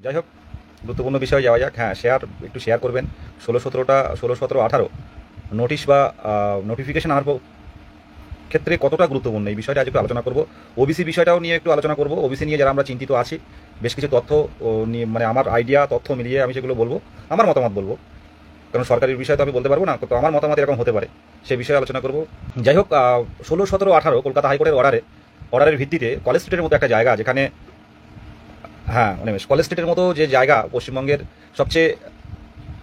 যাই হোক, গুরুত্বপূর্ণ বিষয়ে যাওয়া যাক। হ্যাঁ, একটু শেয়ার করবেন। 16, 17 নোটিশ বা নোটিফিকেশন আনার ক্ষেত্রে কতটা গুরুত্বপূর্ণ এই বিষয়টা আজ একটু আলোচনা করব। ওবিসি বিষয়টাও নিয়ে একটু আলোচনা করব। ওবিসি নিয়ে যারা আমরা চিন্তিত আছি, বেশ কিছু তথ্য নিয়ে, মানে আমার আইডিয়া তথ্য মিলিয়ে আমি সেগুলো বলবো, আমার মতামত বলবো। কারণ সরকারের বিষয় তো আমি বলতে পারবো না, তো আমার মতামত এরকম হতে পারে, সে বিষয়ে আলোচনা করব। যাই হোক, 16, 17, 18 কলকাতা হাইকোর্টের অর্ডারের ভিত্তিতে কলেজ স্ট্রিটের মতো একটা জায়গা, যেখানে, হ্যাঁ অনিমেষ, কলেজ স্ট্রিটের মতো যে জায়গা পশ্চিমবঙ্গের সবচেয়ে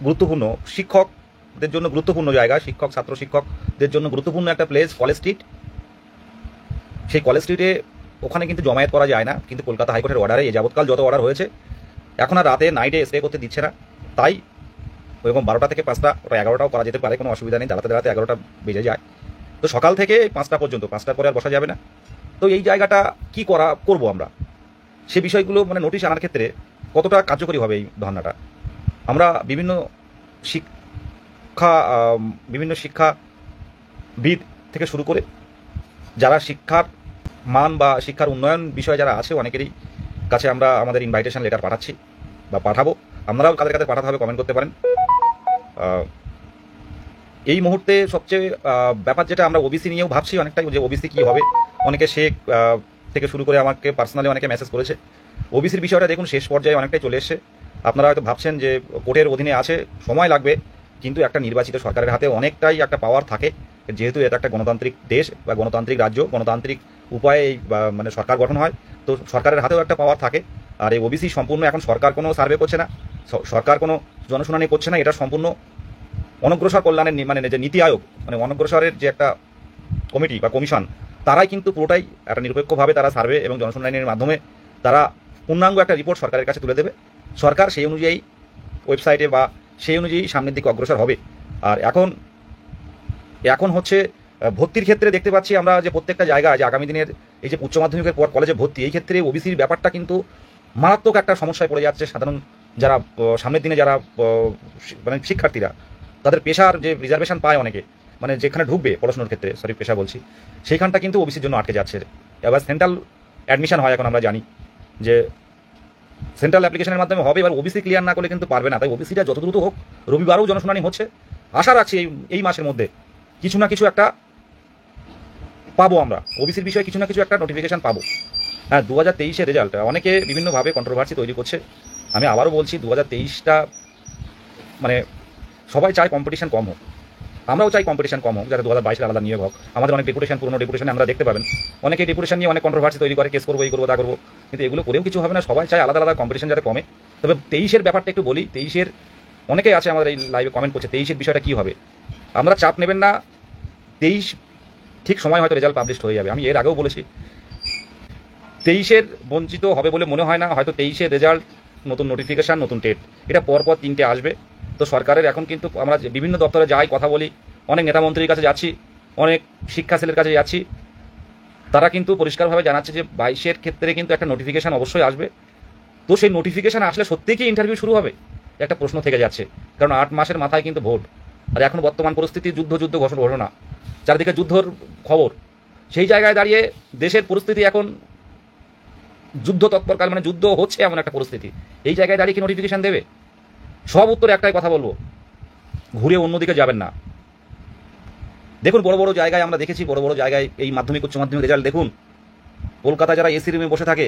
গুরুত্বপূর্ণ, শিক্ষকদের জন্য গুরুত্বপূর্ণ জায়গা, ছাত্র শিক্ষকদের জন্য গুরুত্বপূর্ণ একটা প্লেস কলেজ স্ট্রিট। সেই কলেজ স্ট্রিটে ওখানে কিন্তু জমায়েত করা যায় না, কিন্তু কলকাতা হাইকোর্টের অর্ডারে এ যাবৎকাল যত অর্ডার হয়েছে, এখন আর রাতে নাইটে স্টে করতে দিচ্ছে না। তাই ওইরকম 12টা থেকে 5টা, ওটা 11টাও করা যেতে পারে, কোনো অসুবিধা নেই, দাঁড়াতে দাঁড়াতে 11টা বেজে যায়। তো সকাল থেকে 5টা পর্যন্ত, 5টার পরে আর বসা যাবে না। তো এই জায়গাটা কি করব আমরা, সে বিষয়গুলো মানে নোটিশ আনার ক্ষেত্রে কতটা কার্যকরী হবে এই ধর্নাটা। আমরা বিভিন্ন শিক্ষাবিদ থেকে শুরু করে যারা শিক্ষার মান বা শিক্ষার উন্নয়ন বিষয়ে যারা আছে, অনেকেরই কাছে আমরা আমাদের ইনভাইটেশন লেটার পাঠাচ্ছি বা পাঠাবো। আপনারাও কাদের কাছে পাঠাতে হবে কমেন্ট করতে পারেন। এই মুহূর্তে সবচেয়ে ব্যাপার যেটা, আমরা ওবিসি নিয়েও ভাবছি অনেকটাই, যে ওবিসি কী হবে। অনেকে শেখ থেকে শুরু করে আমাকে পার্সোনালি অনেকে মেসেজ করেছে। ওবিসির বিষয়টা দেখুন শেষ পর্যায়ে অনেকটাই চলে এসছে। আপনারা হয়তো ভাবছেন যে কোর্টের অধীনে আছে, সময় লাগবে, কিন্তু একটা নির্বাচিত সরকারের হাতে অনেকটাই একটা পাওয়ার থাকে, যেহেতু এটা একটা গণতান্ত্রিক দেশ বা গণতান্ত্রিক রাজ্য, গণতান্ত্রিক উপায়ে মানে সরকার গঠন হয়, তো সরকারের হাতেও একটা পাওয়ার থাকে। আর এই ওবিসি সম্পূর্ণ এখন সরকার কোনো সার্ভে করছে না, সরকার কোনো জনশুনানি করছে না, এটা সম্পূর্ণ অনগ্রসর কল্যাণের মানে যে নীতি আয়োগ, মানে অনগ্রসরের যে একটা কমিটি বা কমিশন, তারাই কিন্তু পুরোটাই একটা নিরপেক্ষভাবে তারা সার্ভে এবং জনশুনানির মাধ্যমে তারা পূর্ণাঙ্গ একটা রিপোর্ট সরকারের কাছে তুলে দেবে। সরকার সেই অনুযায়ী ওয়েবসাইটে বা সেই অনুযায়ী সামনের দিকে অগ্রসর হবে। আর এখন হচ্ছে ভর্তির ক্ষেত্রে দেখতে পাচ্ছি আমরা যে প্রত্যেকটা জায়গায় যে আগামী দিনের এই যে উচ্চ মাধ্যমিকের পর কলেজে ভর্তি, এই ক্ষেত্রে ওবিসির ব্যাপারটা কিন্তু মারাত্মক একটা সমস্যায় পড়ে যাচ্ছে। সাধারণ যারা সামনের দিনে যারা মানে শিক্ষার্থীরা, তাদের পেশার যে রিজার্ভেশন পায় অনেকে, মানে যেখানে ঢুকবে পড়াশোনার ক্ষেত্রে, পেশা বলছি, সেইখানটা কিন্তু ওবিসির জন্য আটকে যাচ্ছে। এবার সেন্ট্রাল অ্যাডমিশন হয়, এখন আমরা জানি যে সেন্ট্রাল অ্যাপ্লিকেশনের মাধ্যমে হবে। এবার ওবিসি ক্লিয়ার না করলে কিন্তু পারবে না। তাই ওবিসিটা যত দ্রুত হোক, রবিবারও জনশুনানি হচ্ছে, আশা রাখছি এই মাসের মধ্যে কিছু না কিছু একটা পাবো আমরা, ওবিসির বিষয়ে কিছু না কিছু একটা নোটিফিকেশন পাবো। হ্যাঁ, 2023-এর রেজাল্ট অনেকে বিভিন্নভাবে কন্ট্রোভার্সি তৈরি করছে। আমি আবারও বলছি, 2023টা মানে সবাই চায় কম্পিটিশন কম হোক, আমরাও চাই কম্পিটিশন কম হোক, যাতে 2022-এর আলাদা নিয়োগ হোক। আমাদের অনেক ডেপুটেশন, পুরনো ডেপুটেশনে আমরা দেখতে পাবেন অনেকে ডেপুটেশন নিয়ে অনেক কন্ট্রোভার্সি তৈরি করে, কেস করবো, এই করবো, তা করবো, কিন্তু এগুলো করেও কিছু হবে না। সবাই চায় আলাদা আলাদা কম্পিটিশন যাতে কমে। তবে 23-এর ব্যাপারটা একটু বলি। 23-এর অনেকেই আছে আমাদের এই লাইভে কমেন্ট করছে, 23-এর বিষয়টা কী হবে। আমরা চাপ নেবেন না, 23 ঠিক সময় হয়তো রেজাল্ট পাবলিশ হয়ে যাবে। আমি এর আগেও বলেছি, 23-এর বঞ্চিত হবে বলে মনে হয় না। হয়তো 23-এর রেজাল্ট, নতুন নোটিফিকেশান, নতুন টেট, এটা পরপর 3টে আসবে। তো সরকারের এখন কিন্তু আমরা বিভিন্ন দপ্তরে যাই, কথা বলি, অনেক নেতামন্ত্রীর কাছে যাচ্ছি, অনেক শিক্ষা সেলের কাছে যাচ্ছি, তারা কিন্তু পরিষ্কারভাবে জানাচ্ছে যে 22-এর ক্ষেত্রে কিন্তু একটা নোটিফিকেশান অবশ্যই আসবে। তো সেই নোটিফিকেশান আসলে সত্যিই কি ইন্টারভিউ শুরু হবে, একটা প্রশ্ন থেকে যাচ্ছে। কারণ 8 মাসের মাথায় কিন্তু ভোট, আর এখন বর্তমান পরিস্থিতি যুদ্ধ ঘোষণা, চারিদিকে যুদ্ধর খবর। সেই জায়গায় দাঁড়িয়ে দেশের পরিস্থিতি এখন যুদ্ধ তৎপরকাল, মানে যুদ্ধ হচ্ছে এমন একটা পরিস্থিতি। এই জায়গায় দাঁড়িয়ে কি নোটিফিকেশান দেবে? সব উত্তরে একটাই কথা বলবো, ঘুরে অন্যদিকে যাবেন না। দেখুন, বড় বড় জায়গায় আমরা দেখেছি, বড় বড় জায়গায় এই মাধ্যমিক উচ্চ মাধ্যমিক রেজাল্ট দেখুন, কলকাতায় যারা এসি রুমে বসে থাকে,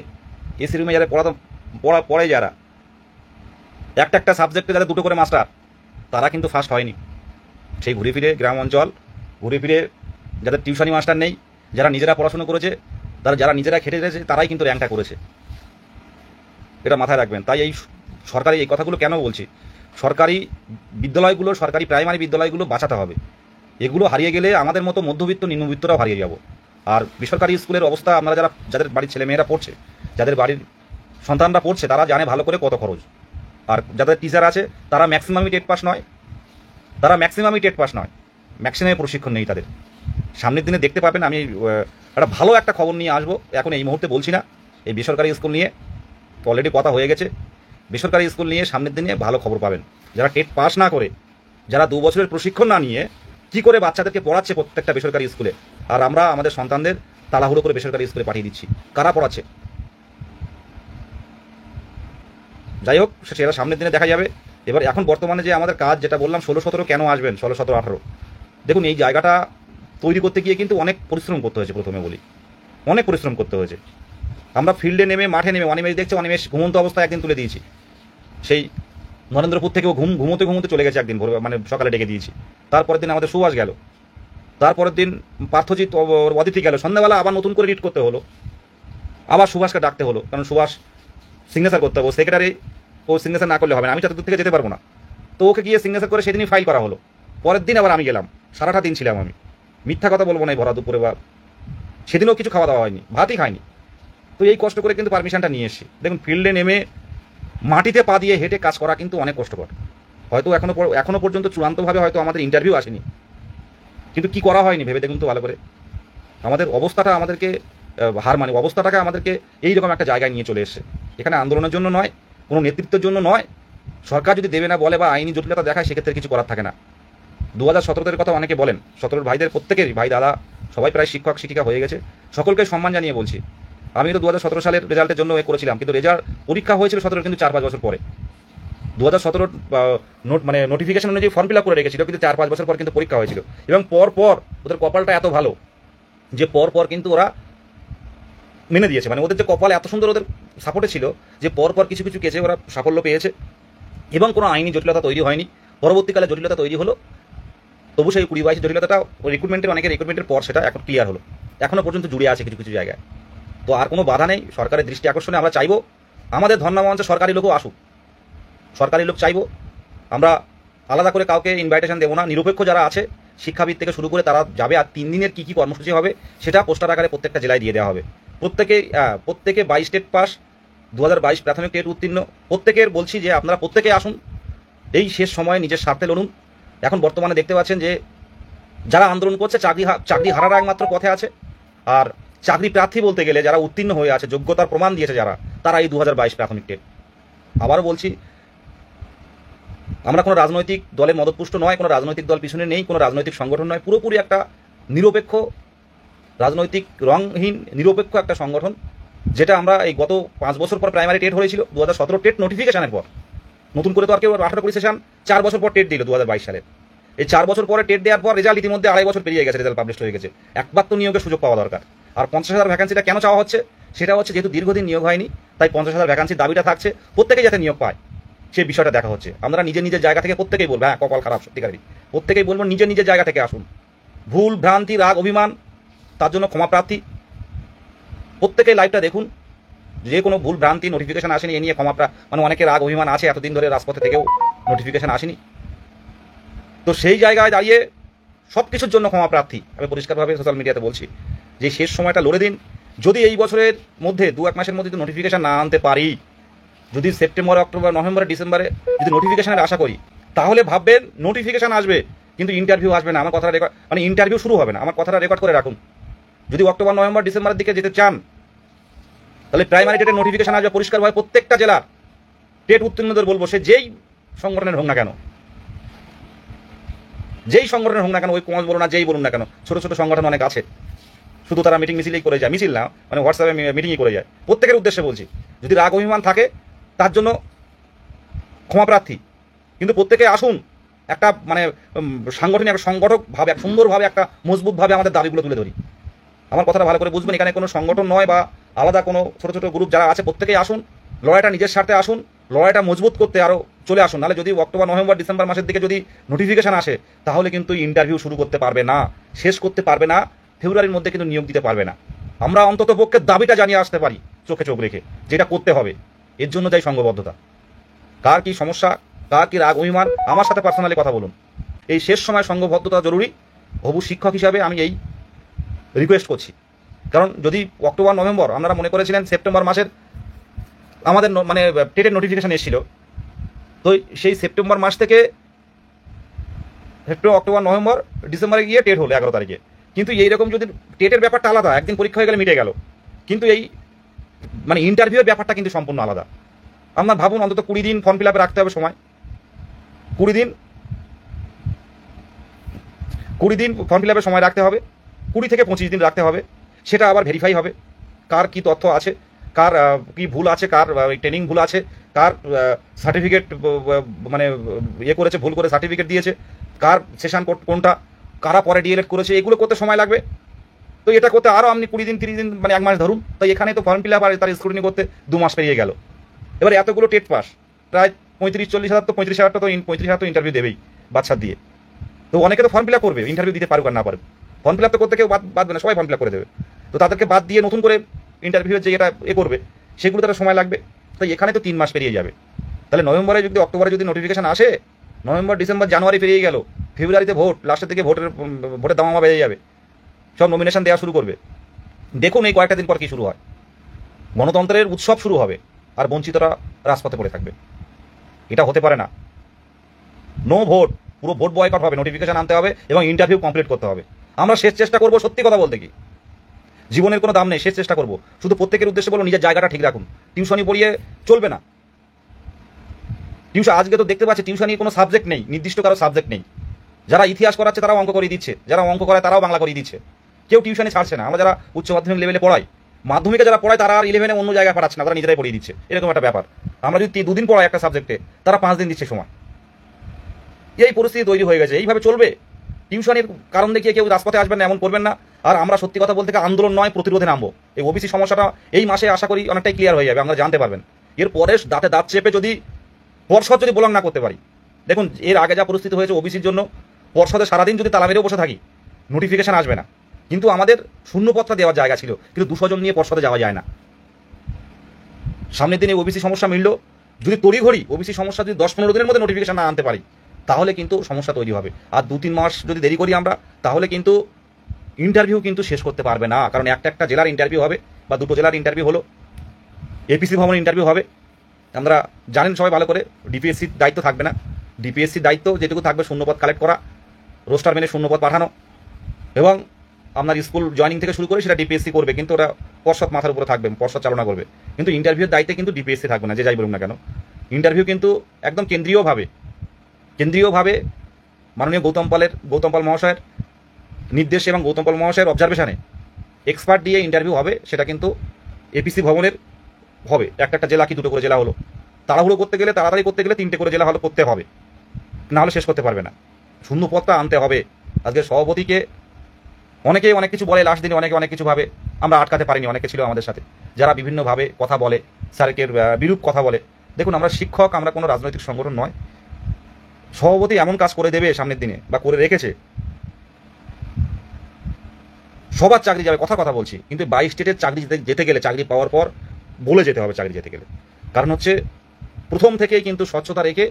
এসি রুমে যারা পড়ে, যারা একটা সাবজেক্টে যারা 2টো করে মাস্টার, তারা কিন্তু ফার্স্ট হয়নি। সেই ঘুরে ফিরে গ্রাম অঞ্চল, ঘুরে ফিরে যাদের টিউশনি মাস্টার নেই, যারা নিজেরা পড়াশুনো করেছে, যারা নিজেরা খেটে গেছে, তারাই কিন্তু র্যাঙ্কটা করেছে। এটা মাথায় রাখবেন। তাই এই সরকারি এই কথাগুলো কেন বলছি, সরকারি বিদ্যালয়গুলো, সরকারি প্রাইমারি বিদ্যালয়গুলো বাঁচাতে হবে। এগুলো হারিয়ে গেলে আমাদের মতো মধ্যবিত্ত নিম্নবিত্তরাও হারিয়ে যাব। আর বেসরকারি স্কুলের অবস্থা, আমরা যাদের বাড়ির ছেলেমেয়েরা পড়ছে, যাদের বাড়ির সন্তানরা পড়ছে, তারা জানে ভালো করে কত খরচ। আর যাদের টিচার আছে, তারা ম্যাক্সিমামই টেট পাস নয়, ম্যাক্সিমামে প্রশিক্ষণ নেই তাদের। সামনের দিনে দেখতে পাবেন। আমি একটা ভালো একটা খবর নিয়ে আসবো, এখন এই মুহূর্তে বলছি না। এই বেসরকারি স্কুল নিয়ে অলরেডি কথা হয়ে গেছে। বেসরকারি স্কুল নিয়ে সামনের দিনে ভালো খবর পাবেন। যারা টেট পাস না করে, যারা 2 বছরের প্রশিক্ষণ না নিয়ে কি করে বাচ্চাদেরকে পড়াচ্ছে প্রত্যেকটা বেসরকারি স্কুলে, আর আমরা আমাদের সন্তানদের তাড়াহুড়ো করে বেসরকারি স্কুলে পাঠিয়ে দিচ্ছি। কারা পড়াচ্ছে? যাই হোক, সেটা সামনের দিনে দেখা যাবে। এবার এখন বর্তমানে যে আমাদের কাজ, যেটা বললাম 16-17 কেন আসবেন, 16-17-18, দেখুন এই জায়গাটা তৈরি করতে গিয়ে কিন্তু অনেক পরিশ্রম করতে হয়েছে। প্রথমে বলি, অনেক পরিশ্রম করতে হয়েছে। আমরা ফিল্ডে নেমে, মাঠে নেমে, অনিমেষ দেখছে, অনিমেষ ঘুমন্ত অবস্থায় একদিন তুলে দিয়েছি। সেই নরেন্দ্রপুর থেকেও ঘুমোতে ঘুমোতে চলে গেছে একদিন, ভোর মানে সকালে ডেকে দিয়েছি। তারপরের দিন আমাদের সুভাষ গেল, তারপরের দিন পার্থজিৎ, অদিতি গেল। সন্ধ্যাবেলা আবার নতুন করে রিড করতে হলো, আবার সুভাষকে ডাকতে হলো, কারণ সুভাষ সিগনেচার করতে হবে। সেক্রেটারি ও সিগনেচার না করলে হবে না, আমি তত দূর থেকে যেতে পারবো না। তো ওকে গিয়ে সিগনেচার করে সেদিনই ফাইল করা হলো। পরের দিন আবার আমি গেলাম, সারাটা দিন ছিলাম আমি। মিথ্যা কথা বলবো না, ভরা দুপুরে বা সেদিনও কিছু খাওয়া দাওয়া হয়নি, ভাতই খাইনি। তো এই কষ্ট করে কিন্তু পারমিশনটা নিয়ে এসেছি। দেখুন, ফিল্ডে নেমে মাটিতে পা দিয়ে হেঁটে কাজ করা কিন্তু অনেক কষ্টকর। হয়তো এখনো পর্যন্ত চূড়ান্তভাবে হয়তো আমাদের ইন্টারভিউ আসেনি, কিন্তু কি করা হয়নি ভেবে দেখুন তো ভালো করে। আমাদের অবস্থাটা আমাদেরকে অবস্থাটাকে আমাদেরকে এইরকম একটা জায়গায় নিয়ে চলে এসেছে। এখানে আন্দোলনের জন্য নয়, কোনো নেতৃত্বের জন্য নয়। সরকার যদি দেবে না বলে বা আইনি জটিলতা দেখায়, সেক্ষেত্রে কিছু করার থাকে না। 2017-র কথা অনেকে বলেন, 17 ভাইদের প্রত্যেকেরই, ভাই দাদা সবাই প্রায় শিক্ষক শিক্ষিকা হয়ে গেছে। সকলকে সম্মান জানিয়ে বলছি, আমি তো 2017 সালের রেজাল্টের জন্য করেছিলাম, কিন্তু রেজাল্ট পরীক্ষা হয়েছিল 17 কিন্তু 4-5 বছর পরে। 2017 নোটিফিকেশন অনুযায়ী ফর্ম ফিল আপ করে রেখেছিল, কিন্তু 4-5 বছর পর কিন্তু পরীক্ষা হয়েছিল। এবং পর ওদের কপালটা এত ভালো যে পর কিন্তু ওরা মেনে দিয়েছে। মানে ওদের যে কপাল এত সুন্দর, ওদের সাপোর্টে ছিল যে পর কিছু কিছু কেসে ওরা সাফল্য পেয়েছে এবং কোনো আইনি জটিলতা তৈরি হয়নি। পরবর্তীকালে জটিলতা তৈরি হলো, তবু সেই 20-22 জটিলতাটা রিক্রুটমেন্টের পর সেটা এখন ক্লিয়ার হলো। এখনো পর্যন্ত জুড়ে আছে কিছু কিছু জায়গায়। তো আর কোনো বাধা নেই। সরকারের দৃষ্টি আকর্ষণে আমরা চাইবো আমাদের ধর্ণা মঞ্চে সরকারি লোকও আসুক, সরকারি লোক চাইবো। আমরা আলাদা করে কাউকে ইনভাইটেশন দেবো না। নিরপেক্ষ যারা আছে, শিক্ষাবিদ থেকে শুরু করে তারা যাবে। আর 3 দিনের কী কর্মসূচি হবে সেটা পোস্টার আকারে প্রত্যেকটা জেলায় দিয়ে দেওয়া হবে। প্রত্যেকে 22 টেট পাস, 2022 প্রাথমিক টেট উত্তীর্ণ, প্রত্যেকের বলছি যে আপনারা প্রত্যেকে আসুন। এই শেষ সময়ে নিজের স্বার্থে লড়ুন। এখন বর্তমানে দেখতে পাচ্ছেন যে যারা আন্দোলন করছে, চাকরি হারার একমাত্র পথে আছে। আর চাকরি প্রার্থী বলতে গেলে যারা উত্তীর্ণ হয়ে আছে, যোগ্যতার প্রমাণ দিয়েছে যারা, তারা এই 2022 প্রাথমিক টেট। আবারও বলছি, আমরা কোনো রাজনৈতিক দলে মদতপুষ্ট নয়, কোনো রাজনৈতিক দল পিছনে নেই, কোনো রাজনৈতিক সংগঠন নয়। পুরোপুরি একটা নিরপেক্ষ, রাজনৈতিক রংহীন নিরপেক্ষ একটা সংগঠন, যেটা আমরা এই গত 5 বছর পর প্রাইমারি টেট হয়েছিল 2017 টেট নোটিফিকেশনের পর। নতুন করে তো আর কেউ 18 করে সেশন 4 বছর পর টেট দিল 2022 সালের। এই 4 বছর পরে টেট দেওয়ার পর রেজাল্ট ইতিমধ্যে 2.5 বছর পেরিয়ে গেছে, রেজাল্ট পাবলিশ হয়ে গেছে। একবার তো নিয়োগের সুযোগ পাওয়া দরকার। আর 50,000 ভ্যাকান্সিটা কেন চাওয়া হচ্ছে? সেটা হচ্ছে যেহেতু দীর্ঘদিন নিয়োগ হয়নি, তাই 50,000 ভ্যাকান্সির দাবিটা থাকছে, প্রত্যেকেই যাতে নিয়োগ পায় সেই বিষয়টা দেখা হচ্ছে। আমরা নিজের জায়গা থেকে প্রত্যেকেই বলবো, হ্যাঁ কপাল খারাপ সত্যিকারই, প্রত্যেকেই বলবো নিজের জায়গা থেকে আসুন। ভুল ভ্রান্তি, রাগ, অভিমান, তার জন্য ক্ষমা প্রার্থী। প্রত্যেকেই লাইভটা দেখুন। যে কোনো ভুল ভ্রান্তি, নোটিফিকেশন আসেনি, এ নিয়ে মানে অনেকে রাগ অভিমান আছে, এতদিন ধরে রাজপথে থেকেও নোটিফিকেশন আসেনি। তো সেই জায়গায় দাঁড়িয়ে সব কিছুর জন্য ক্ষমা প্রার্থী। আমি পরিষ্কারভাবে সোশ্যাল মিডিয়াতে বলছি যে শেষ সময়টা লড়ে দিন। যদি এই বছরের মধ্যে 2-1 মাসের মধ্যে যদি নোটিফিকেশন না আনতে পারি, যদি সেপ্টেম্বর, অক্টোবর, নভেম্বর, ডিসেম্বরে যদি নোটিফিকেশনের আশা করি, তাহলে ভাববেন নোটিফিকেশন আসবে কিন্তু ইন্টারভিউ আসবে না। আমার কথাটা রেকর্ড, মানে ইন্টারভিউ শুরু হবে না। আমার কথাটা রেকর্ড করে রাখুন। যদি অক্টোবর, নভেম্বর, ডিসেম্বরের দিকে যেতে চান, তাহলে প্রাইমারি টেটের নোটিফিকেশন আসবে পরিষ্কারভাবে। প্রত্যেকটা জেলার টেট উত্তীর্ণদের বলবো, সে যেই সংগঠনের হোক না কেন, যেই সংগঠনের হোক না কেন, ওই কমাস বলুন না, যেই বলুন না কেন, ছোট ছোট সংগঠন অনেক আছে, শুধু তারা মিছিলই করে যায়। মিছিল না, মানে হোয়াটসঅ্যাপে মিটিংই করে যায়। প্রত্যেকের উদ্দেশ্যে বলছি, যদি রাগ অভিমান থাকে তার জন্য ক্ষমা প্রার্থী। কিন্তু প্রত্যেকে আসুন, একটা মানে সাংগঠনিক, একটা সংগঠক ভাবে, এক সুন্দরভাবে, একটা মজবুতভাবে আমাদের দাবিগুলো তুলে ধরি। আমার কথাটা ভালো করে বুঝবেন। এখানে কোনো সংগঠন নয় বা আলাদা কোনো ছোট ছোট গ্রুপ যারা আছে, প্রত্যেকেই আসুন, লড়াইটা নিজের স্বার্থে আসুন, লড়াইটা মজবুত করতে আরও চলে আসুন। নাহলে যদি অক্টোবর, নভেম্বর, ডিসেম্বর মাসের দিকে যদি নোটিফিকেশন আসে, তাহলে কিন্তু ইন্টারভিউ শুরু করতে পারবে না, শেষ করতে পারবে না, ফেব্রুয়ারির মধ্যে কিন্তু নিয়োগ দিতে পারবে না। আমরা অন্তত পক্ষে দাবিটা জানিয়ে আসতে পারি চোখে চোখ রেখে, যেটা করতে হবে। এর জন্য চাই সংঘবদ্ধতা। কার কি সমস্যা, কার কি রাগ অভিমান, আমার সাথে পার্সোনালি কথা বলুন। এই শেষ সময় সংঘবদ্ধতা জরুরি। হবু শিক্ষক হিসাবে আমি এই রিকোয়েস্ট করছি। কারণ যদি অক্টোবর, নভেম্বর, আপনারা মনে করেছিলেন সেপ্টেম্বর মাসের আমাদের মানে টেটের নোটিফিকেশন এসেছিল, তো সেই সেপ্টেম্বর মাস থেকে অক্টোবর, নভেম্বর, ডিসেম্বরে গিয়ে টেট হলো 11 তারিখে। কিন্তু এইরকম যদি টেটের ব্যাপারটা আলাদা, একদিন পরীক্ষা হয়ে গেলে মিটে গেল, কিন্তু এই মানে ইন্টারভিউয়ের ব্যাপারটা কিন্তু সম্পূর্ণ আলাদা। আপনার ভাবুন, অন্তত 20 দিন ফর্ম ফিল আপে রাখতে হবে সময়, 20 দিন ফর্ম ফিল আপে সময় রাখতে হবে, 20 থেকে 25 দিন রাখতে হবে। সেটা আবার ভেরিফাই হবে কার কি তথ্য আছে, কার কি ভুল আছে, কার ট্রেনিং ভুল আছে, কার সার্টিফিকেট মানে ইয়ে করেছে, ভুল করে সার্টিফিকেট দিয়েছে, কার সেশন কোনটা, কারা পরে ডিএলএড করেছে, এগুলো করতে সময় লাগবে। তো এটা করতে আরও আপনি 20 দিন 30 দিন মানে 1 মাস ধরুন। তো এখানে তো ফর্ম ফিল আপ আর তার স্ক্রুটিনি করতে 2 মাস পেরিয়ে গেল। এবার এতগুলো টেট পাস, প্রায় 35-40 হাজার, তো 35,000টা তো 35,000 তো ইন্টারভিউ দেবেই বাচ্চা দিয়ে। তো অনেকে তো ফর্ম ফিল আপ করবে, ইন্টারভিউ দিতে পারুক আর না পারুক, ফর্ম ফিল আপ তো করতে কেউ বাদবে না, সবাই ফর্ম ফিল আপ করে দেবে। তো তাদেরকে বাদ দিয়ে নতুন করে ইন্টারভিউয়ের যে এটা করবে, সেগুলো তারা সময় লাগবে। তো এখানে তো 3 মাস পেরিয়ে যাবে। তাহলে নভেম্বরে যদি, অক্টোবরে যদি নোটিফিকেশন আসে, নভেম্বর ডিসেম্বর জানুয়ারি পেরিয়ে গেল, ফেব্রুয়ারিতে ভোট, লাস্টের দিকে ভোটের দামামা বেড়ে যাবে, সব নমিনেশন দেওয়া শুরু করবে। দেখুন এই কয়েকটা দিন পর কি শুরু হয়, গণতন্ত্রের উৎসব শুরু হবে আর বঞ্চিতরা রাজপথে পড়ে থাকবে। এটা হতে পারে না। নো ভোট, পুরো ভোট বয়কট হবে, নোটিফিকেশন আনতে হবে এবং ইন্টারভিউ কমপ্লিট করতে হবে। আমরা শেষ চেষ্টা করব, সত্যি কথা বলতে কি জীবনের কোনো দাম নেই, শেষ চেষ্টা করব। শুধু প্রত্যেকের উদ্দেশ্যে বলবো নিজের জায়গাটা ঠিক রাখুন, টিউশনি পড়িয়ে চলবে না। টিউশন আজকে তো দেখতে পাচ্ছি টিউশনি কোনো সাবজেক্ট নেই, নির্দিষ্ট কারো সাবজেক্ট নেই। যারা ইতিহাস করাচ্ছে তারাও অঙ্ক করিয়ে দিচ্ছে, যারা অঙ্ক করায় তারাও বাংলা করিয়ে দিচ্ছে, কেউ টিউশনে ছাড়ছে না। আমরা যারা উচ্চ মাধ্যমিক লেভেলে পড়াই, মাধ্যমিকে যারা পড়ায় তারা আর 11-এ অন্য জায়গায় পাঠাচ্ছে না, তারা নিজেরাই পড়িয়ে দিচ্ছে, এরকম একটা ব্যাপার। আমরা যদি 2 দিন পড়াই একটা সাবজেক্টে, তারা 5 দিন দিচ্ছে সময়। এই পরিস্থিতি তৈরি হয়ে গেছে। এইভাবে চলবে? টিউশনের কারণ দেখিয়ে কেউ রাজপথে আসবেন না, এমন করবেন না। আর আমরা সত্যি কথা বলতে আন্দোলন নয়, প্রতিরোধে নামবো। এই ওবিসি সমস্যাটা এই মাসে আশা করি অনেকটাই ক্লিয়ার হয়ে যাবে, আমরা জানতে পারবেন। এরপরে দাঁতে দাঁত চেপে যদি পর্ষদ যদি বলং না করতে পারি, দেখুন এর আগে যা পরিস্থিতি হয়েছে ওবিসির জন্য, পর্ষদে সারাদিন যদি তালা মেরেও বসে থাকি, নোটিফিকেশন আসবে না। কিন্তু আমাদের শূন্যপত্র দেওয়ার জায়গা ছিল, কিন্তু 200 জন নিয়ে পর্ষদে যাওয়া যায় না। সামনের দিনে ওবিসি সমস্যা মিলল, যদি তড়িঘড়ি ওবিসি সমস্যা যদি 10-15 দিনের মধ্যে নোটিফিকেশন না আনতে পারি, তাহলে কিন্তু সমস্যা তৈরি হবে। আর 2-3 মাস যদি দেরি করি আমরা, তাহলে কিন্তু ইন্টারভিউ কিন্তু শেষ করতে পারবে না। কারণ একটা জেলার ইন্টারভিউ হবে বা 2টো জেলার ইন্টারভিউ হলো, এপিসি ভবনের ইন্টারভিউ হবে। আমরা জানেন সবাই ভালো করে, ডিপিএসসির দায়িত্ব থাকবে না। ডিপিএসসির দায়িত্ব যেটুকু থাকবে শূন্যপদ কালেক্ট করা, রোস্টার মেনে শূন্যপদ পাঠানো, এবং আপনার স্কুল জয়নিং থেকে শুরু করে সেটা ডিপিএসসি করবে, কিন্তু ওটা পর্ষদ মাথার উপরে থাকবে, পর্ষদ চালনা করবে। কিন্তু ইন্টারভিউর দায়িত্বে কিন্তু ডিপিএসসি থাকবে না, যে যাই বলুন না কেন। ইন্টারভিউ কিন্তু একদম কেন্দ্রীয়ভাবে মাননীয় গৌতম পাল মহাশয়ের নির্দেশে এবং গৌতম পাল মহাশয়ের অবজারভেশনে এক্সপার্ট দিয়ে ইন্টারভিউ হবে। সেটা কিন্তু এপিসি ভবনের হবে। একটা জেলা কি 2টো করে জেলা হলো, তাড়াহুড়ো করতে গেলে, তাড়াতাড়ি করতে গেলে 3টে করে জেলা হলো করতে হবে, না হলে শেষ করতে পারবে না। শূন্যপদটা আনতে হবে। আজকে সভাপতিকে অনেকে অনেক কিছু বলে, লাস্ট দিনে অনেকে অনেক কিছু ভাবে, আমরা আটকাতে পারিনি। অনেকে ছিল আমাদের সাথে যারা বিভিন্নভাবে কথা বলে, স্যারকে বিরূপ কথা বলে। দেখুন আমরা শিক্ষক, আমরা কোনো রাজনৈতিক সংগঠন নয়। সভাপতি এমন কাজ করে দেবে সামনের দিনে, বা করে রেখেছে, সবার চাকরি যাবে। কথা বলছি, কিন্তু 22 স্টেটের চাকরি যেতে গেলে, চাকরি পাওয়ার পর বলে যেতে হবে চাকরি যেতে গেলে। কারণ হচ্ছে প্রথম থেকেই কিন্তু স্বচ্ছতা রেখে,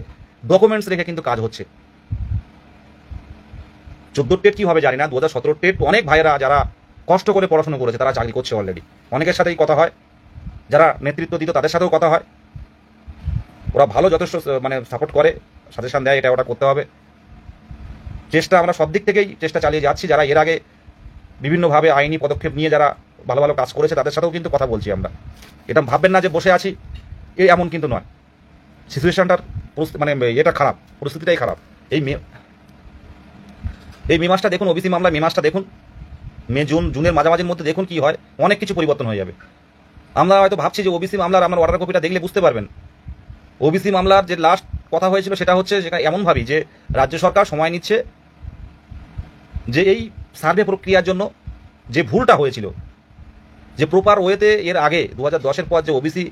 ডকুমেন্টস রেখে কিন্তু কাজ হচ্ছে। 14 টেট কি হবে জানি না, 2017 টেট অনেক ভাইয়েরা যারা কষ্ট করে পড়াশোনা করেছে তারা চাকরি করছে অলরেডি। অনেকের সাথেই কথা হয়, যারা নেতৃত্ব দিত তাদের সাথেও কথা হয়, ওরা ভালো যথেষ্ট মানে সাপোর্ট করে, সাজেশন দেয়, এটা ওটা করতে হবে। চেষ্টা আমরা সব দিক থেকেই চেষ্টা চালিয়ে যাচ্ছি। যারা এর আগে বিভিন্নভাবে আইনি পদক্ষেপ নিয়ে যারা ভালো ভালো কাজ করেছে তাদের সাথেও কিন্তু কথা বলছি আমরা। এটা ভাববেন না যে বসে আছি, এমন কিন্তু নয়। সিচুয়েশনটার মানে এটা খারাপ, পরিস্থিতিটাই খারাপ। এই মে মাসটা দেখুন, ওবিসি মামলা মে মাসটা দেখুন, জুনের মাঝামাঝির মধ্যে দেখুন কি হয়, অনেক কিছু পরিবর্তন হয়ে যাবে। আমরা হয়তো ভাবছি যে ওবিসি মামলার আমার অর্ডার কপিটা দেখলে বুঝতে পারবেন। ওবিসি মামলার যে লাস্ট কথা হয়েছিল সেটা হচ্ছে, সেখানে এমন ভাবি যে রাজ্য সরকার সময় নিচ্ছে যে এই সার্ভে প্রক্রিয়ার জন্য যে ভুলটা হয়েছিল, যে প্রপার ওয়েতে এর আগে 2010-এর পর যে ওবিসি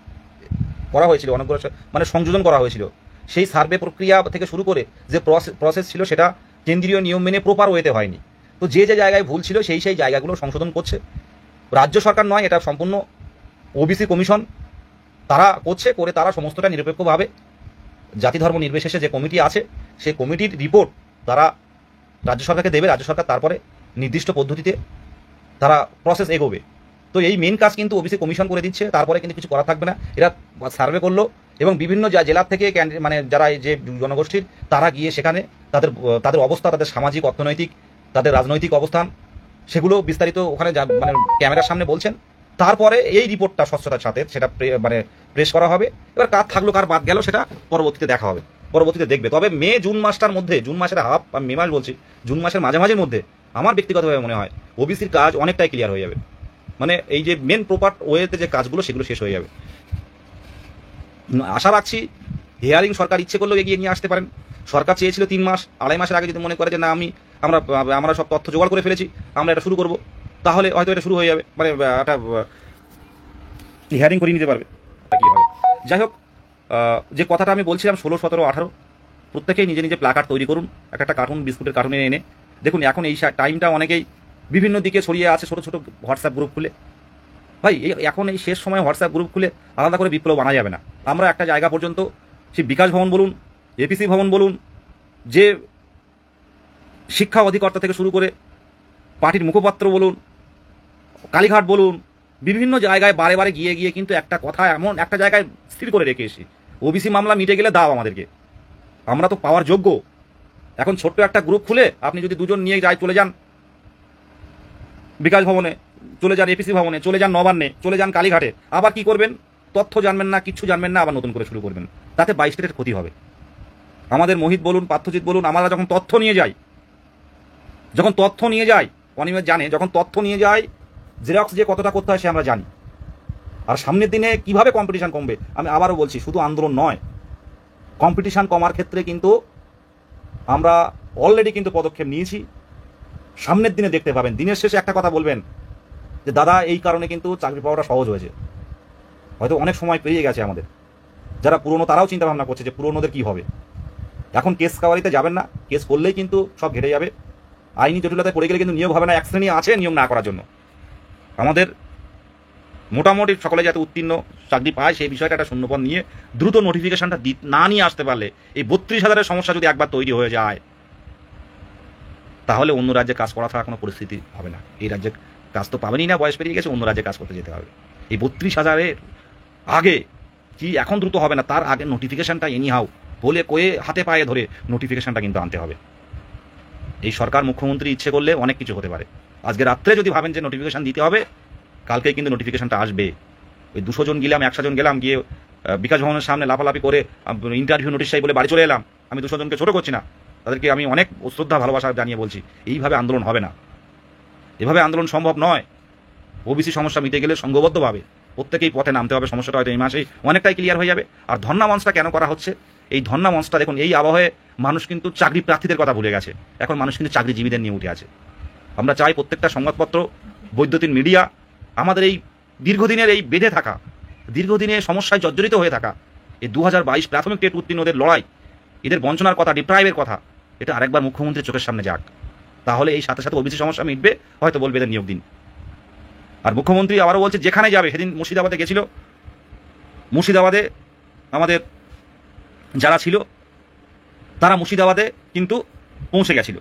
করা হয়েছিল, অনেকগুলো মানে সংযোজন করা হয়েছিল, সেই সার্ভে প্রক্রিয়া থেকে শুরু করে যে প্রসেস ছিল সেটা কেন্দ্রীয় নিয়ম মেনে প্রপার ওয়েতে হয়নি। তো যে জায়গায় ভুল ছিল সেই জায়গাগুলো সংশোধন করছে রাজ্য সরকার নয়, এটা সম্পূর্ণ ওবিসি কমিশন তারা করছে। করে তারা সমস্তটা নিরপেক্ষভাবে জাতি ধর্ম নির্বিশেষে যে কমিটি আছে সেই কমিটির রিপোর্ট তারা রাজ্য সরকারকে দেবে। রাজ্য সরকার তারপরে নির্দিষ্ট পদ্ধতিতে তারা প্রসেস এগোবে। তো এই মেন কাজ কিন্তু ওবিসি কমিশন করে দিচ্ছে, তারপরে কিন্তু কিছু করা থাকবে না। এরা সার্ভে করলো এবং বিভিন্ন জেলার থেকে মানে যারা যে জনগোষ্ঠীর তারা গিয়ে সেখানে তাদের অবস্থা, তাদের সামাজিক, অর্থনৈতিক, তাদের রাজনৈতিক অবস্থান, সেগুলো বিস্তারিত ওখানে মানে ক্যামেরার সামনে বলছেন। তারপরে এই রিপোর্টটা স্বচ্ছতার সাথে সেটা মানে প্রেস করা হবে। এবার কার থাকলো কার বাদ গেল সেটা পরবর্তীতে দেখা হবে, পরবর্তীতে দেখবে। তবে জুন মাসটার মধ্যে, জুন মাসের হাফ, আমি মে মাস বলছি, জুন মাসের মাঝামাঝির মধ্যে আমার ব্যক্তিগতভাবে মনে হয় ওবিসির কাজ অনেকটাই ক্লিয়ার হয়ে যাবে। মানে এই যে মেন প্রপার ওয়েতে যে কাজগুলো সেগুলো শেষ হয়ে যাবে। আশা রাখছি হিয়ারিং সরকার ইচ্ছে করলেও এগিয়ে নিয়ে আসতে পারেন। সরকার চেয়েছিল 3 মাস, 2.5 মাসের আগে যদি মনে করে যে না আমরা সব তথ্য জোগাড় করে ফেলেছি, আমরা এটা শুরু করব, তাহলে হয়তো এটা শুরু হয়ে যাবে, মানে একটা হিয়ারিং করে নিতে পারবে। কি হবে যাই হোক, যে কথাটা আমি বলছিলাম 16, 17, 18 প্রত্যেকেই নিজে নিজে প্ল্যাকার্ড তৈরি করুন, একটা কার্টুন, বিস্কুটের কার্টুনে এনে। দেখুন এখন এই টাইমটা অনেকেই বিভিন্ন দিকে ছড়িয়ে আছে ছোটো ছোটো হোয়াটসঅ্যাপ গ্রুপ খুলে। ভাই এখন এই শেষ সময় হোয়াটসঅ্যাপ গ্রুপ খুলে আলাদা করে বিপ্লব আনা যাবে না। আমরা একটা জায়গা পর্যন্ত, সেই বিকাশ ভবন বলুন, এপিসি ভবন বলুন, যে শিক্ষা অধিকর্তা থেকে শুরু করে পার্টির মুখপাত্র বলুন, কালীঘাট বলুন, বিভিন্ন জায়গায় বারে বারে গিয়ে গিয়ে কিন্তু একটা কথা এমন একটা জায়গায় স্থির করে রেখে এসি, ওবিসি মামলা মিটে গেলে দাও আমাদেরকে, আমরা তো পাওয়ার যোগ্য। এখন ছোট্ট একটা গ্রুপ খুলে আপনি যদি 2 জন নিয়ে চলে যান বিকাশ ভবনে, চলে যান এপিসি ভবনে, চলে যান নবান্নে, চলে যান কালীঘাটে, আবার কি করবেন? তথ্য জানবেন না, কিচ্ছু জানবেন না, আবার নতুন করে শুরু করবেন। তাতে 22 স্টেটের ক্ষতি হবে। আমাদের মোহিত বলুন, পার্থজিৎ বলুন, আমরা যখন তথ্য নিয়ে যাই, অনিমেষ জানে, যখন তথ্য নিয়ে যাই জেরক্স যে কতটা করতে হয় সে আমরা জানি। আর সামনের দিনে কিভাবে কম্পিটিশন কমবে, আমি আবারও বলছি, শুধু আন্দোলন নয়, কম্পিটিশন কমার ক্ষেত্রে কিন্তু আমরা অলরেডি কিন্তু পদক্ষেপ নিয়েছি। সামনের দিনে দেখতে পাবেন, দিনের শেষে একটা কথা বলবেন যে দাদা এই কারণে কিন্তু চাকরি পাওয়াটা সহজ হয়েছে। হয়তো অনেক সময় পেরিয়ে গেছে আমাদের, যারা পুরনো তারাও চিন্তা ভাবনা করছে যে পুরনোদের কি হবে। এখন কেস কাওয়ারিতে যাবেন না, কেস করলেই কিন্তু সব ঘেটে যাবে। আইনি জটিলতায় পড়ে গেলে কিন্তু নিয়োগ হবে না। এক শ্রেণী আছে নিয়োগ না করার জন্য। আমাদের মোটামুটি সকলে যাতে উত্তীর্ণ চাকরি পায় সেই বিষয়টা একটা শূন্যপদ নিয়ে দ্রুত নোটিফিকেশনটা না নিয়ে আসতে পারলে, এই 32,000-এর সমস্যা যদি একবার তৈরি হয়ে যায়, তাহলে অন্য রাজ্যে কাজ করা থাকা কোনো পরিস্থিতি হবে না। এই রাজ্যে কাজ তো পাবেনই না, বয়স পেরিয়ে গেছে, অন্য রাজ্যে কাজ করতে যেতে হবে। এই 32,000-এর আগে কি এখন দ্রুত হবে না, তার আগে নোটিফিকেশনটা এনিহাউ বলে কয়ে হাতে পায়ে ধরে নোটিফিকেশনটা কিন্তু আনতে হবে। এই সরকার, মুখ্যমন্ত্রী ইচ্ছে করলে অনেক কিছু হতে পারে। আজকে রাত্রে যদি ভাবেন যে নোটিফিকেশন দিতে হবে, কালকেই কিন্তু নোটিফিকেশনটা আসবে। ওই 200 জন গেলাম, 100 জন গেলাম, গিয়ে বিকাশ ভবনের সামনে লাফালাফি করে ইন্টারভিউ নোটিশ চাই বলে বাড়ি চলে এলাম, আমি 200 জনকে ছোট করছি না, তাদেরকে আমি অনেক শ্রদ্ধা ভালোবাসা জানিয়ে বলছি, এইভাবে আন্দোলন হবে না, এভাবে আন্দোলন সম্ভব নয়। ওবিসি সমস্যা মিটে গেলে সংঘবদ্ধভাবে প্রত্যেকেই পথে নামতে হবে। সমস্যাটা হয়তো এই মাসেই অনেকটাই ক্লিয়ার হয়ে যাবে। আর ধর্ণা মঞ্চটা কেন করা হচ্ছে, এই ধর্ণা মঞ্চটা দেখুন, এই আবহে মানুষ কিন্তু চাকরি প্রার্থীদের কথা ভুলে গেছে, এখন মানুষ কিন্তু চাকরিজীবীদের নিয়ে উঠে আছে। আমরা চাই প্রত্যেকটা সংবাদপত্র, বৈদ্যুতিন মিডিয়া, আমাদের এই দীর্ঘদিনের এই বেঁধে থাকা, দীর্ঘদিনে সমস্যায় জর্জরিত হয়ে থাকা এই 2022 প্রাথমিক টেট উত্তীর্ণদের লড়াই, এদের বঞ্চনার কথা, ডিপ্রাইভের কথা, এটা আরেকবার মুখ্যমন্ত্রীর চোখের সামনে যাক। তাহলে এই সাথে সাথে ওবিসি সমস্যা মিটবে, হয়তো বলবে এদের নিয়োগ দিন। আর মুখ্যমন্ত্রী আবারও বলছে যেখানে যাবে, সেদিন মুর্শিদাবাদে গেছিল, মুর্শিদাবাদে আমাদের যারা ছিল তারা মুর্শিদাবাদে কিন্তু পৌঁছে গেছিল।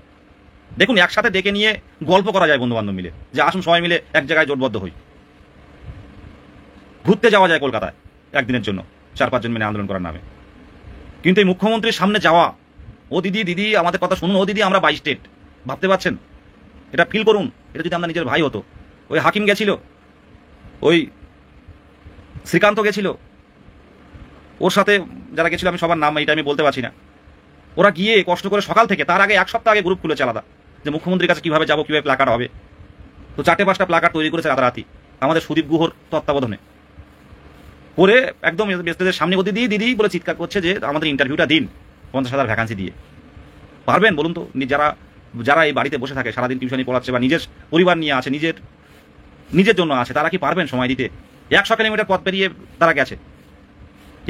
দেখুন একসাথে ডেকে নিয়ে গল্প করা যায় বন্ধু বান্ধব মিলে, যে আসুন সবাই মিলে এক জায়গায় জোটবদ্ধ হই, ঘুরতে যাওয়া যায় কলকাতায় একদিনের জন্য 4-5 জন মিলে আন্দোলন করার নামে। কিন্তু এই মুখ্যমন্ত্রীর সামনে যাওয়া, ও দিদি আমাদের কথা শুনুন, ও দিদি আমরা 22 স্টেট, ভাবতে পারছেন? এটা ফিল করুন। এটা যদি আমরা নিজের ভাই হতো, ওই হাকিম গেছিল, ওই শ্রীকান্ত গেছিল, ওর সাথে যারা গেছিল আমি সবার নাম এটা আমি বলতে পারছি না, ওরা গিয়ে কষ্ট করে সকাল থেকে, তার আগে 1 সপ্তাহ আগে গ্রুপ খুলেছে আলাদা, যে মুখ্যমন্ত্রীর কাছে কিভাবে যাবো, কিভাবে প্ল্যাকার্ড হবে। তো 4-5টা প্ল্যাকার্ড তৈরি করেছে রাতারাতি আমাদের সুদীপ গুহর তত্ত্বাবধানে করে, একদম ব্যস্তদের সামনে দিদি বলে চিৎকার করছে যে আমাদের ইন্টারভিউটা দিন, 50,000 ভ্যাকান্সি দিয়ে। পারবেন বলুন তো? যারা এই বাড়িতে বসে থাকে, সারাদিন টিউশনি পড়াচ্ছে বা নিজের পরিবার নিয়ে আছে, নিজের জন্য আছে, তারা কি পারবেন সময় দিতে? 100 কিলোমিটার পথ পেরিয়ে তারা গেছে,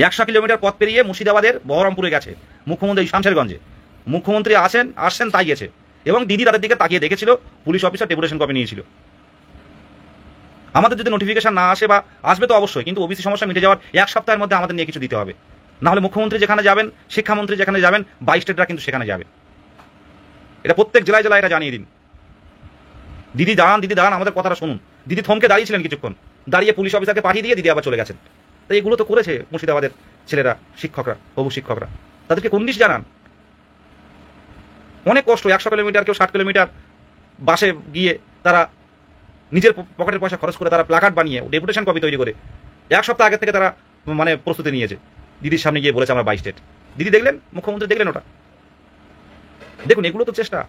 100 কিলোমিটার পথ পেরিয়ে মুর্শিদাবাদের বহরমপুরে গেছে মুখ্যমন্ত্রী, শামশেরগঞ্জে মুখ্যমন্ত্রী আসছেন তাই গেছে। এবং দিদি তাদের দিকে তাকিয়ে দেখেছিল, পুলিশ অফিসার ডেপুটেশন কপি নিয়েছিল। আমাদের যদি নোটিফিকেশন না আসে, বা আসবে তো অবশ্যই, কিন্তু ওবিসি সমস্যা মিটে যাওয়ার 1 সপ্তাহের মধ্যে আমাদের নিয়ে কিছু দিতে হবে। না হলে মুখ্যমন্ত্রী যেখানে যাবেন, শিক্ষামন্ত্রী যেখানে যাবেন, 22 স্টেটরা কিন্তু সেখানে যাবে। এটা প্রত্যেক জেলায় জেলায় এটা জানিয়ে দিন। দিদি দাঁড়ান, আমাদের কথাটা শুনুন। দিদি থমকে দাঁড়িয়েছিলেন কিছুক্ষণ, দাঁড়িয়ে পুলিশ অফিসারকে পাঠিয়ে দিয়ে দিদি আবার চলে গেছেন। তো এগুলো তো করেছে মুর্শিদাবাদের ছেলেরা, শিক্ষকরা, হবু শিক্ষকরা, তাদেরকে কোন দিশ জানান। অনেক কষ্ট, 100 কিলোমিটার, কেউ 60 কিলোমিটার বাসে গিয়ে তারা নিজের পকেটের পয়সা খরচ করে তারা প্ল্যাকার্ড বানিয়ে ডেপুটেশন কপি তৈরি করে 1 সপ্তাহ আগের থেকে তারা মানে প্রস্তুতি নিয়েছে। দিদির সামনে গিয়ে বলেছে আমরা 22 স্টেট। দিদি দেখলেন, মুখ্যমন্ত্রী দেখলেন ওটা। দেখুন এগুলো তো চেষ্টা।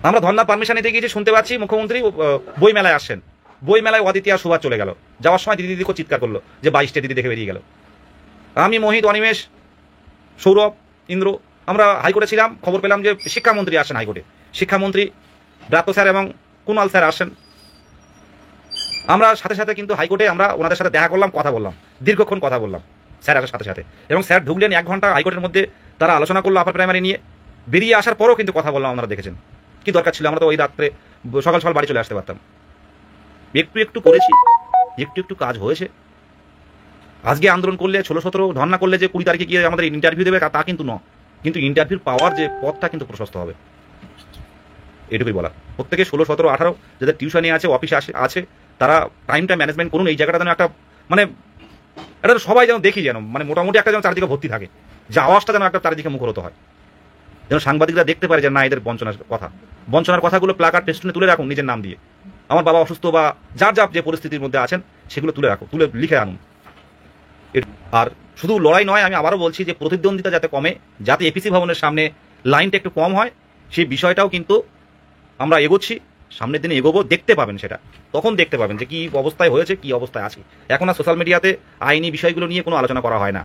আমরা ধর্নার পারমিশন নিতে গিয়েছি, শুনতে পাচ্ছি মুখ্যমন্ত্রী বই মেলায় আসছেন, বই মেলায় অদিতি আর সুভাষ চলে গেল। যাওয়ার সময় দিদি করে চিৎকার করলো যে 22 স্টেট, দিদি দেখে বেরিয়ে গেল। আমি, মোহিত, অনিমেষ, সৌরভ, ইন্দ্র আমরা হাইকোর্টে ছিলাম। খবর পেলাম যে শিক্ষামন্ত্রী আসেন হাইকোর্টে, শিক্ষামন্ত্রী ব্রাত্য স্যার এবং কুণাল স্যার আসেন। আমরা সাথে সাথে কিন্তু হাইকোর্টে আমরা ওনাদের সাথে দেখা করলাম, কথা বললাম, দীর্ঘক্ষণ কথা বললাম স্যার আসার সাথে সাথে। এবং স্যার ঢুকলেন 1 ঘন্টা হাইকোর্টের মধ্যে, তারা আলোচনা করলো আপার প্রাইমারি নিয়ে। বেরিয়ে আসার পরও কিন্তু কথা বললাম, আপনারা দেখেছেন। কি দরকার ছিল? আমরা তো ওই রাত্রে সকাল সকাল বাড়ি চলে আসতে পারতাম। একটু একটু করেছি, একটু একটু কাজ হয়েছে। আজকে আন্দোলন করলে 16-17 ধর্ণা করলে যে 20 তারিখে গিয়ে আমাদের ইন্টারভিউ দেবে তা কিন্তু নয়, কিন্তু ইন্টারভিউ পাওয়ার যে পথটা কিন্তু প্রশস্ত হবে, এটুকুই বলা। প্রত্যেকে 16, 17, 18 যাদের টিউশনে আছে, অফিসে আছে, তারা টাইমটা ম্যানেজমেন্ট করুন। এই জায়গাটা যেন একটা মানে এটা সবাই যেন দেখি, যেন মানে মোটামুটি একটা যেন চারিদিকে ভর্তি থাকে, যে আওয়াজটা যেন একটা চারিদিকে মুখরত হয়, যেন সাংবাদিকরা দেখতে পারে যে না, এদের বঞ্চনার কথাগুলো প্লাকার্ড পেস্টুনে তুলে রাখুন নিজের নাম দিয়ে। আমার বাবা অসুস্থ বা যার যে পরিস্থিতির মধ্যে আছেন সেগুলো তুলে রাখুন, তুলে লিখে আনুন। আর শুধু লড়াই নয়, আমি আবারও বলছি যে প্রতিদ্বন্দ্বিতা যাতে কমে, যাতে এপিসি ভবনের সামনে লাইনটা একটু কম হয়, সেই বিষয়টাও কিন্তু আমরা এগোচ্ছি, সামনের দিনে এগোবো। দেখতে পাবেন সেটা, তখন দেখতে পাবেন যে কি অবস্থায় হয়েছে, কি অবস্থায় আছি। এখন আর সোশ্যাল মিডিয়াতে আইনি বিষয়গুলো নিয়ে কোনো আলোচনা করা হয় না।